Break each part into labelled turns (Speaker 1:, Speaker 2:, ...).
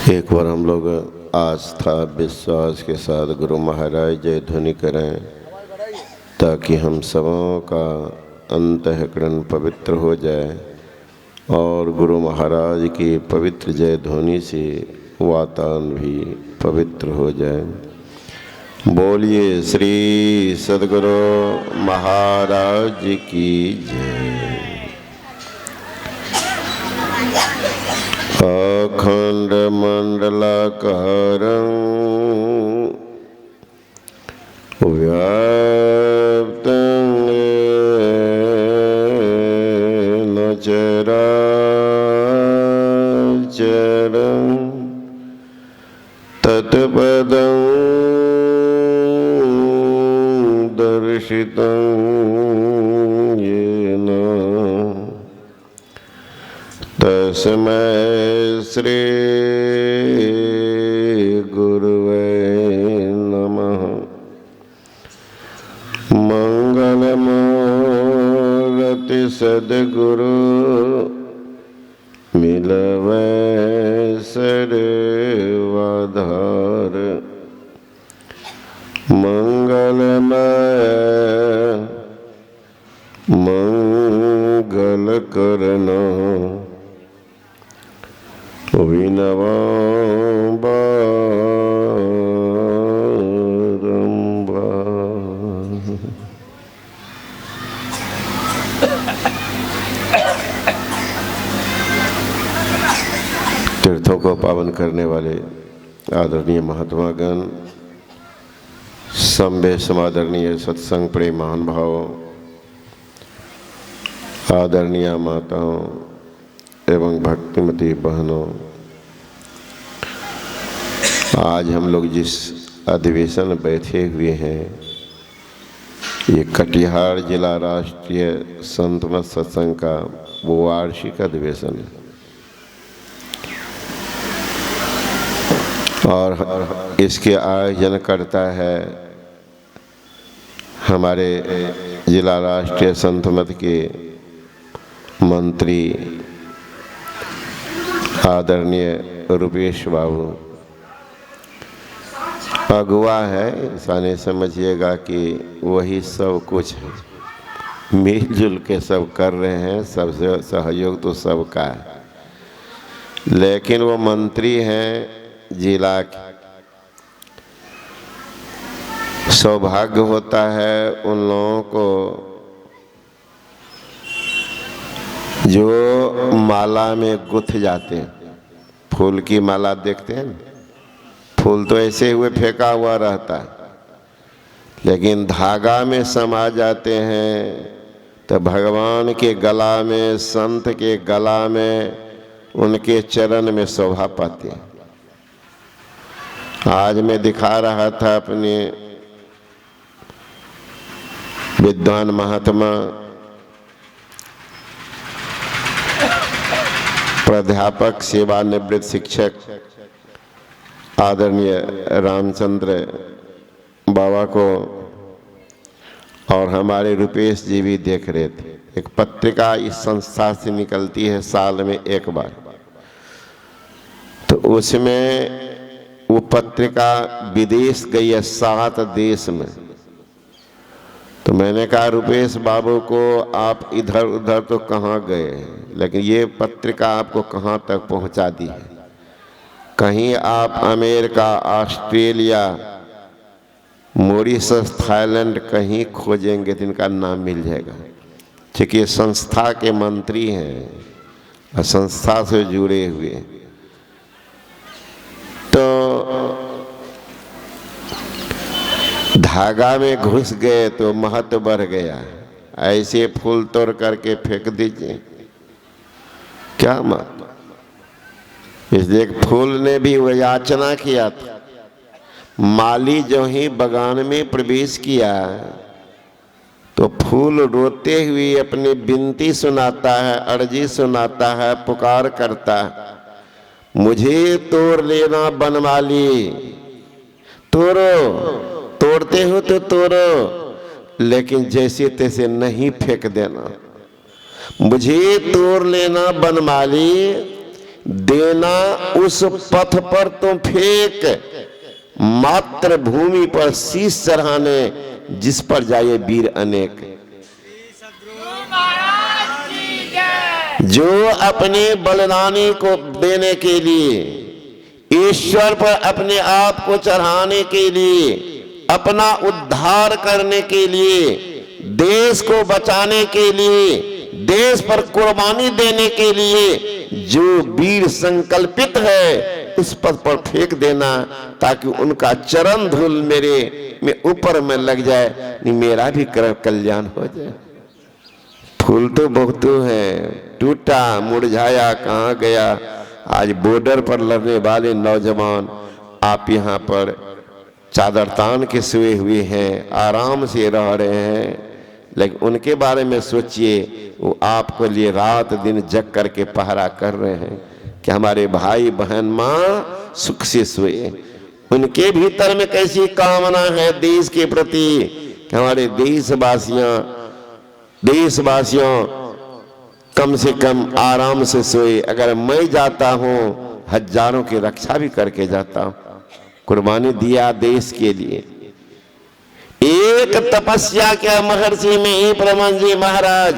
Speaker 1: एक बार हम लोग आस्था विश्वास के साथ गुरु महाराज जय ध्वनि करें ताकि हम सबों का अंतःकरण पवित्र हो जाए और गुरु महाराज की पवित्र जय ध्वनि से वातावरण भी पवित्र हो जाए। बोलिए श्री सद्गुरु महाराज की जय। अखंड मंडलाकारं व्याप्तं येन चराचरं तत्पदं दर्शितं येन तस्मै श्री गुरुवे नमः। मंगलमूर्ति सद्गुरु मिलवै सर्वाधार। मंगलमय मंगल करना विनवा बारंबार। तीर्थों को पावन करने वाले आदरणीय महात्मागण, संभे समादरणीय सत्संग प्रेम महान भाव, आदरणीय माताओं एवं भक्तिमती बहनों, आज हम लोग जिस अधिवेशन में बैठे हुए हैं ये कटिहार जिला राष्ट्रीय संत मत सत्संग का वार्षिक अधिवेशन है और इसके आयोजन करता है हमारे जिला राष्ट्रीय संत मत के मंत्री आदरणीय रुपेश बाबू। अगुआ है, ऐसा नहीं समझिएगा कि वही सब कुछ है, मिलजुल के सब कर रहे हैं, सबसे सहयोग तो सबका है, लेकिन वो मंत्री हैं जिला के। सौभाग्य होता है उन लोगों को जो माला में गुथ जाते हैं। फूल की माला देखते हैं ना, फूल तो ऐसे हुए फेंका हुआ रहता है, लेकिन धागा में समा जाते हैं तो भगवान के गला में, संत के गला में, उनके चरण में शोभा पाते हैं। आज मैं दिखा रहा था अपने विद्वान महात्मा प्राध्यापक सेवानिवृत्त शिक्षक आदरणीय रामचंद्र बाबा को, और हमारे रुपेश जी भी देख रहे थे। एक पत्रिका इस संस्था से निकलती है साल में एक बार, तो उसमें वो पत्रिका विदेश गई है 7 देश में। तो मैंने कहा रुपेश बाबू को आप इधर उधर तो कहाँ गए, लेकिन ये पत्रिका आपको कहाँ तक पहुँचा दी है। कहीं आप अमेरिका, ऑस्ट्रेलिया, मॉरिशस, थाईलैंड कहीं खोजेंगे तो इनका नाम मिल जाएगा, क्योंकि ये संस्था के मंत्री हैं और संस्था से जुड़े हुए। तो धागा में घुस गए तो महत्व बढ़ गया। ऐसे फूल तोड़ करके फेंक दीजिए, क्या महत्व। इसलिए फूल ने भी वह याचना किया था। माली जो ही बगान में प्रवेश किया तो फूल रोते हुए अपनी विनती सुनाता है, अर्जी सुनाता है, पुकार करता है, मुझे तोड़ लेना बनमाली। तोड़ो, तोड़ते हो तो तोड़ो, लेकिन जैसे तैसे नहीं फेंक देना। मुझे तोड़ लेना बनमाली, देना उस पथ पर तुम फेंक, मातृभूमि पर शीश चढ़ाने जिस पर जाए वीर अनेक। जो अपने बलिदानी को देने के लिए, ईश्वर पर अपने आप को चढ़ाने के लिए, अपना उद्धार करने के लिए, देश को बचाने के लिए, देश पर कुर्बानी देने के लिए जो वीर संकल्पित है उस पद पर फेंक देना, ताकि उनका चरण धूल मेरे में ऊपर में लग जाए, नहीं मेरा भी कल्याण हो जाए। फूल तो बहुत है, टूटा मुरझाया कहाँ गया। आज बॉर्डर पर लड़ने वाले नौजवान आप यहाँ पर चादर तान के सोए हुए हैं, आराम से रह रहे हैं, लेकिन उनके बारे में सोचिए, वो आपके लिए रात दिन जग करके पहरा कर रहे हैं कि हमारे भाई बहन माँ सुख से सोए। उनके भीतर में कैसी कामना है देश के प्रति कि हमारे देशवासियों कम से कम आराम से सोए। अगर मैं जाता हूँ हजारों की रक्षा भी करके जाता हूँ, कुर्बानी दिया देश के लिए। एक तपस्या क्या महर्षि में ही परमहंस जी महाराज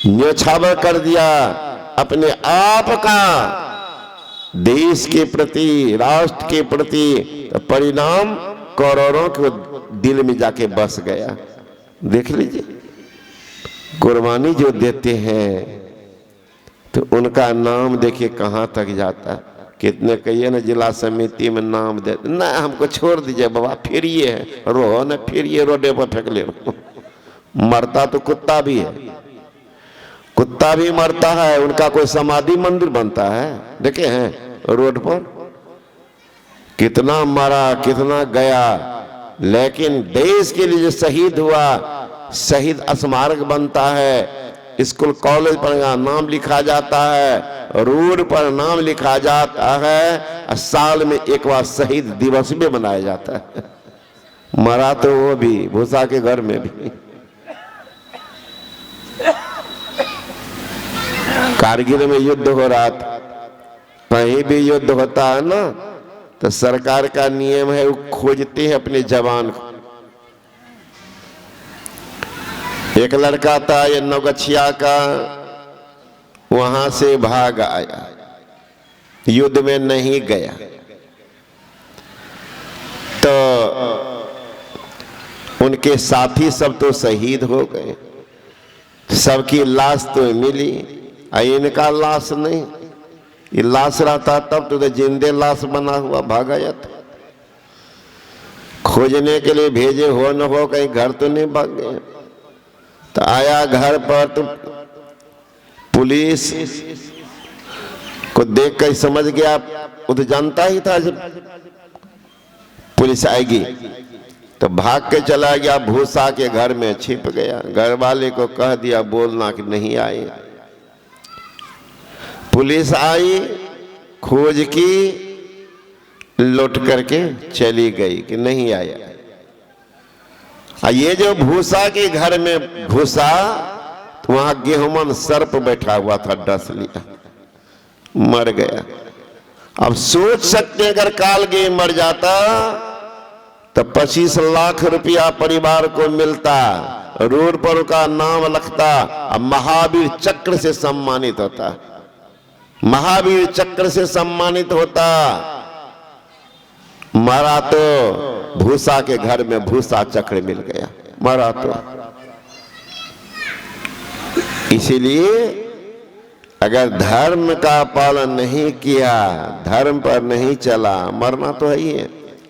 Speaker 1: न्योछावर कर दिया अपने आप का देश के प्रति, राष्ट्र के प्रति, तो परिणाम करोड़ों के दिल में जाके बस गया। देख लीजिए, कुर्बानी जो देते हैं तो उनका नाम देखिए कहाँ तक जाता है। कितने कहिए ना जिला समिति में नाम दे, ना हमको छोड़ दीजिए बाबा, फिर ये है रो न, फिर ये रोडे पर फेंक ले। मरता तो कुत्ता भी है, कुत्ता भी मरता है, उनका कोई समाधि मंदिर बनता है, देखे हैं रोड पर कितना मरा कितना गया। लेकिन देश के लिए जो शहीद हुआ, शहीद स्मारक बनता है, स्कूल कॉलेज पर नाम लिखा जाता है, रोड पर नाम लिखा जाता है, साल में एक बार शहीद दिवस भी मनाया जाता है। मरा तो वो भी भूसा के घर में भी। कारगिल में युद्ध हो रहा था, कहीं भी युद्ध होता है ना तो सरकार का नियम है वो खोजते हैं अपने जवान को। एक लड़का था ये नौगछिया का, वहां से भाग आया, युद्ध में नहीं गया, तो उनके साथी सब तो शहीद हो गए, सबकी लाश तो मिली, इनका लाश नहीं। ये लाश रहता तब तो जिंदे लाश बना हुआ भागा जाता। खोजने के लिए भेजे हो न हो, कहीं घर तो नहीं भाग गए। तो आया घर पर तो पुलिस को देख कर समझ गया, वो तो जानता ही था जब पुलिस आएगी, तो भाग के चला गया, भूसा के घर में छिप गया। घर वाले को कह दिया बोलना कि नहीं आए। पुलिस आई, खोज की, लौट करके चली गई कि नहीं आया। ये जो भूसा के घर में घुसा तो वहां गेहूमन सर्प बैठा हुआ था, डस लिया, मर गया। अब सोच सकते हैं अगर कालगे मर जाता तो 25 लाख रुपया परिवार को मिलता, रोड पर का नाम लगता, अब महावीर चक्र से सम्मानित होता, महावीर चक्र से सम्मानित होता। मरा तो भूसा के घर में भूसा चक्र मिल गया, मरा तो। इसीलिए अगर धर्म का पालन नहीं किया, धर्म पर नहीं चला, मरना तो है ही है।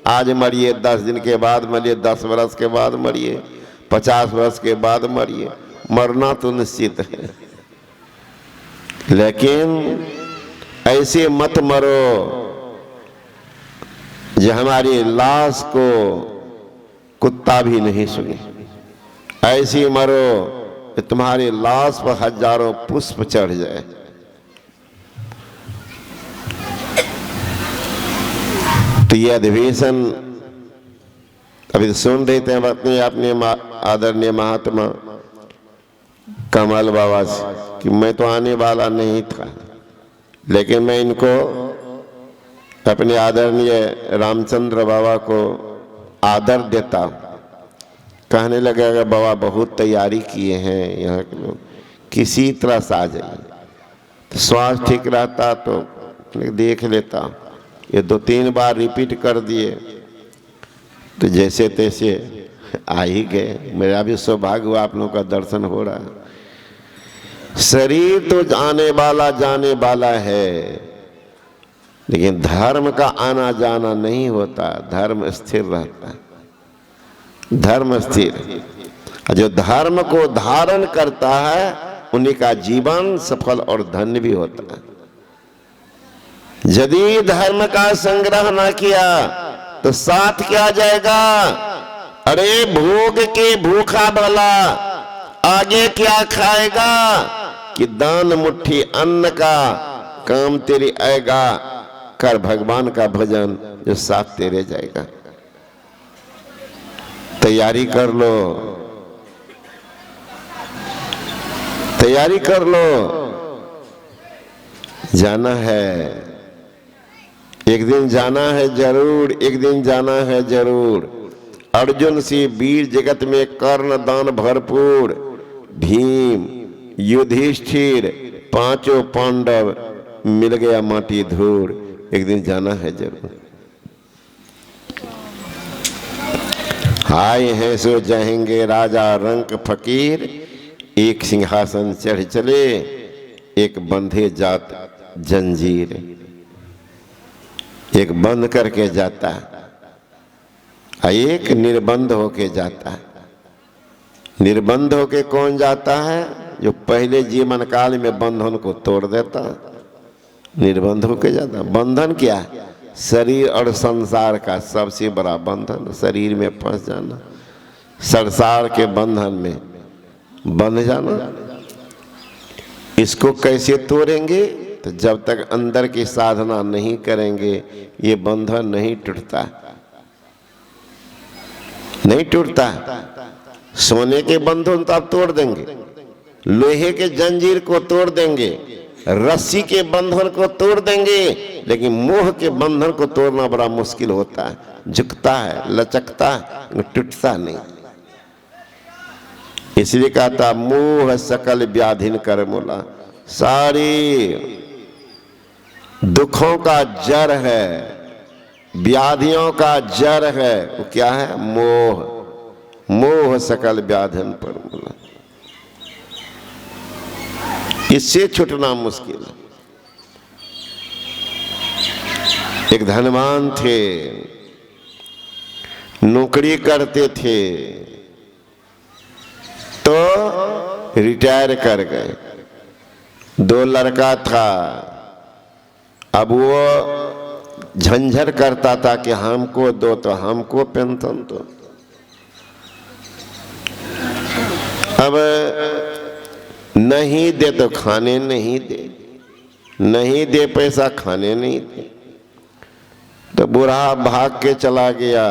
Speaker 1: आज मरिए, 10 दिन के बाद मरिए, 10 वर्ष के बाद मरिए, 50 वर्ष के बाद मरिए, मरना तो निश्चित है। लेकिन ऐसे मत मरो जो हमारी लाश को कुत्ता भी नहीं सुने। ऐसी मरो कि तुम्हारी लाश पर हजारों पुष्प चढ़ जाए। तो ये अधिवेशन अभी सुन रहे थे अपने आदरणीय महात्मा कमल बाबा से कि मैं तो आने वाला नहीं था, लेकिन मैं इनको अपने आदरणीय रामचंद्र बाबा को आदर देता। कहने लगे अगर बाबा बहुत तैयारी किए हैं यहाँ के लोग, किसी तरह से आ जाइए। तो स्वास्थ्य ठीक रहता तो देख लेता। ये 2-3 बार रिपीट कर दिए तो जैसे तैसे आ ही गए। मेरा भी सौभाग्य हुआ आप लोगों का दर्शन हो रहा है। शरीर तो आने वाला है, लेकिन धर्म का आना जाना नहीं होता, धर्म स्थिर रहता है। धर्म स्थिर, जो धर्म को धारण करता है उन्हीं का जीवन सफल और धन्य भी होता है। यदि धर्म का संग्रह ना किया तो साथ क्या जाएगा? अरे भोग के भूखा भला आगे क्या खाएगा? कि दान मुट्ठी अन्न का काम तेरी आएगा, कर भगवान का भजन जो साथ तेरे जाएगा। तैयारी कर लो, तैयारी कर लो, जाना है, एक दिन जाना है जरूर, एक दिन जाना है जरूर। अर्जुन सी वीर जगत में कर्ण दान भरपूर, भीम युधिष्ठिर 5 पांडव मिल गया माटी धूड़, एक दिन जाना है जरूर। आए हैं सो जाएंगे राजा रंक फकीर, एक सिंहासन चढ़ चले एक बंधे जात जंजीर। एक बंद करके जाता है, एक निर्बंध होके जाता है। निर्बंध होके कौन जाता है? जो पहले जीवन काल में बंधन को तोड़ देता, निर्बंध होके जाता। बंधन क्या है? शरीर और संसार का सबसे बड़ा बंधन, शरीर में फंस जाना, संसार के बंधन में बंध जाना। इसको कैसे तोड़ेंगे? तो जब तक अंदर की साधना नहीं करेंगे ये बंधन नहीं टूटता, नहीं टूटता। सोने के बंधन तो आप तोड़ देंगे, लोहे के जंजीर को तोड़ देंगे, रस्सी के बंधन को तोड़ देंगे, लेकिन मोह के बंधन को तोड़ना बड़ा मुश्किल होता है। झुकता है, लचकता है, टूटता नहीं। इसलिए कहता मोह सकल व्याधिन कर मोला, सारी दुखों का जड़ है, व्याधियों का जड़ है, वो क्या है? मोह। मोह सकल व्याधिन पर मोला, इससे छूटना मुश्किल है। एक धनवान थे, नौकरी करते थे तो रिटायर कर गए। 2 लड़का था, अब वो झंझट करता था कि हमको दो तो हमको पेंशन दो। अब नहीं दे तो खाने नहीं दे, नहीं दे पैसा खाने नहीं दे। तो बूढ़ा भाग के चला गया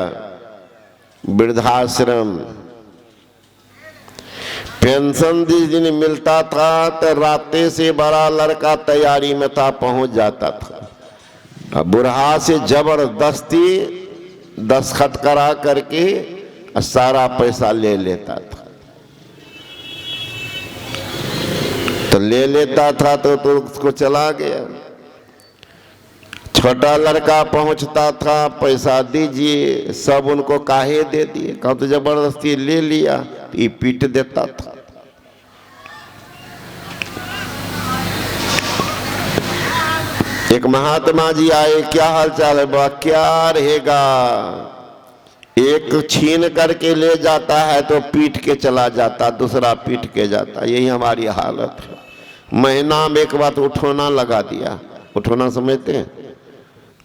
Speaker 1: वृद्धाश्रम। पेंशन जिस दिन मिलता था तो राते से बड़ा लड़का तैयारी में था, पहुंच जाता था। बुढ़ा से जबरदस्ती दस्तखत करा करके सारा पैसा ले लेता था। तो ले लेता था तो उसको चला गया। छोटा लड़का पहुंचता था, पैसा दीजिए, सब उनको काहे दे दिए, कहा तो जबरदस्ती ले लिया, ये पीट देता था। एक महात्मा जी आए, क्या हाल चाल है बा? क्या रहेगा, एक छीन करके ले जाता है तो पीट के चला जाता, दूसरा पीट के जाता, यही हमारी हालत है। महीना में एक बार उठोना लगा दिया। उठोना समझते हैं?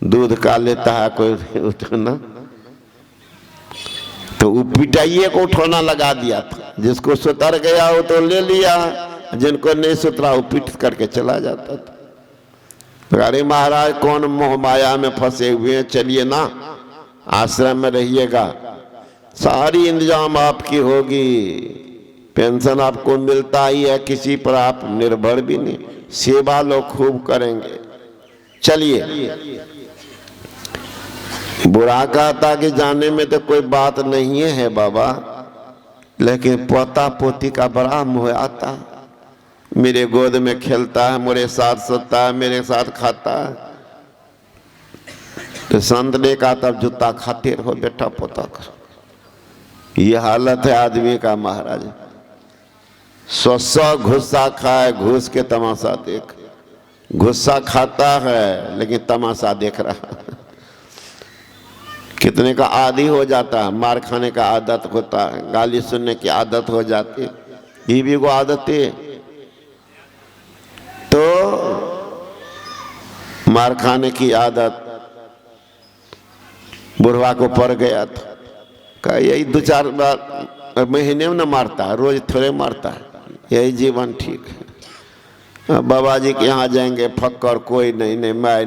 Speaker 1: दूध का लेता है कोई उठोना, तो वो पिटाइए को उठोना लगा दिया था। जिसको सुतर गया वो तो ले लिया, जिनको नहीं सुतरा वो पीट करके चला जाता था। अरे महाराज कौन मोह माया में फंसे हुए हैं, चलिए ना आश्रम में रहिएगा, सारी इंतजाम आपकी होगी, पेंशन आपको मिलता ही है, किसी पर आप निर्भर भी नहीं, सेवा लोग खूब करेंगे। चलिए, बुरा कहता कि जाने में तो कोई बात नहीं है बाबा, लेकिन पोता पोती का बड़ा मोह आता। मेरे गोद में खेलता है, मेरे साथ सोता है, मेरे साथ खाता है। तो संत ने कहा तब जूता खाते रहो बेटा पोता का। ये हालत है आदमी का महाराज। 100 घुस्सा खाए, घुस के तमाशा देख। गुस्सा खाता है लेकिन तमाशा देख रहा है। कितने का आदी हो जाता है, मार खाने का आदत होता है, गाली सुनने की आदत हो जाती है, ये भी वो आदत है। तो मार खाने की आदत बुढ़वा को पड़ गया था। कहा यही 2-4 बार महीने में न मारता है, रोज थोड़े मारता है, यही जीवन ठीक है। बाबा जी के यहाँ जाएंगे, फक्कर कोई नहीं, मैं